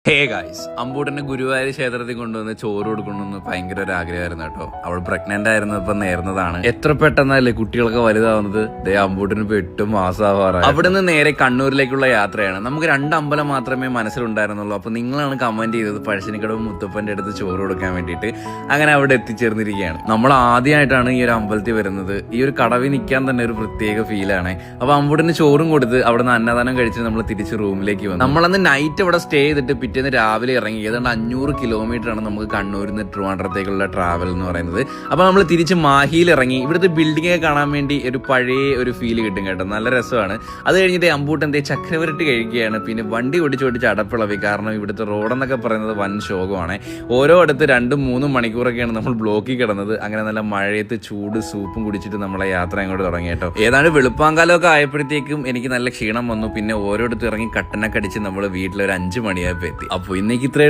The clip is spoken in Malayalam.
ഹേ ഗായ്സ്, അമ്പൂട്ടന്റെ ഗുരുവായൂർ ക്ഷേത്രത്തിൽ കൊണ്ടുവന്ന് ചോറ് കൊടുക്കണമെന്ന് ഭയങ്കര ഒരു ആഗ്രഹമായിരുന്നു കേട്ടോ. അവൾ പ്രഗ്നന്റ് ആയിരുന്നപ്പോ നേർന്നതാണ്. എത്ര പെട്ടെന്നല്ലേ കുട്ടികളൊക്കെ വലുതാവുന്നത്. അമ്പൂട്ടിന് ഇപ്പൊ 8 മാസമാവാറായി. അവിടെ നിന്ന് നേരെ കണ്ണൂരിലേക്കുള്ള യാത്രയാണ്. നമുക്ക് 2 അമ്പലം മാത്രമേ മനസ്സിലുണ്ടായിരുന്നുള്ളൂ. അപ്പൊ നിങ്ങളാണ് കമന്റ് ചെയ്തത് പഴശ്ശിനിക്കടവ് മുത്തപ്പന്റെ അടുത്ത് ചോറ് കൊടുക്കാൻ വേണ്ടിയിട്ട്. അങ്ങനെ അവിടെ എത്തിച്ചേർന്നിരിക്കുകയാണ്. നമ്മൾ ആദ്യമായിട്ടാണ് ഈ ഒരു അമ്പലത്തിൽ വരുന്നത്. ഈ ഒരു കടവിൽ നിൽക്കാൻ തന്നെ ഒരു പ്രത്യേക ഫീലാണ്. അപ്പൊ അമ്പൂട്ടിന് ചോറും കൊടുത്ത് അവിടെ നിന്ന് അന്നദാനം കഴിച്ച് നമ്മൾ തിരിച്ച് റൂമിലേക്ക് വന്നു. നമ്മളന്ന് നൈറ്റ് അവിടെ സ്റ്റേ ചെയ്തിട്ട് പിറ്റേന്ന് രാവിലെ ഇറങ്ങി. ഏതാണ്ട് 500 കിലോമീറ്റർ ആണ് നമുക്ക് കണ്ണൂരിൽ നിന്ന് ട്രിവാൻഡ്രത്തേക്കുള്ള ട്രാവൽ എന്ന് പറയുന്നത്. അപ്പൊ നമ്മൾ തിരിച്ച് മാഹിയിൽ ഇറങ്ങി. ഇവിടുത്തെ ബിൽഡിംഗ് ഒക്കെ കാണാൻ വേണ്ടി ഒരു പഴയ ഒരു ഫീൽ കിട്ടും കേട്ടോ. നല്ല രസമാണ്. അത് കഴിഞ്ഞിട്ട് അമ്പൂട്ടൻ ചക്രവരട്ടി കഴിക്കുകയാണ്. പിന്നെ വണ്ടി ഓടിച്ചോടിച്ച് അടപ്പിളവി. കാരണം ഇവിടുത്തെ റോഡെന്നൊക്കെ പറയുന്നത് വൻ ശോകമാണ്. ഓരോ അടുത്ത് 2-3 മണിക്കൂറൊക്കെയാണ് നമ്മൾ ബ്ലോക്കിൽ കിടന്നത്. അങ്ങനെ നല്ല മഴയത്ത് ചൂട് സൂപ്പും കുടിച്ചിട്ട് നമ്മളെ യാത്ര അങ്ങോട്ട് തുടങ്ങി കേട്ടോ. ഏതാണ്ട് വെളുപ്പാങ്കാലമൊക്കെ ആയപ്പോഴത്തേക്കും എനിക്ക് നല്ല ക്ഷീണം വന്നു. പിന്നെ ഓരോരുത്തർ ഇറങ്ങി കട്ടനൊക്കെ അടിച്ച് നമ്മൾ വീട്ടിലൊരു 5 മണിയായപ്പോൾ എത്തി. അപ്പോൾ ഇന്നേക്ക് ഇത്രയും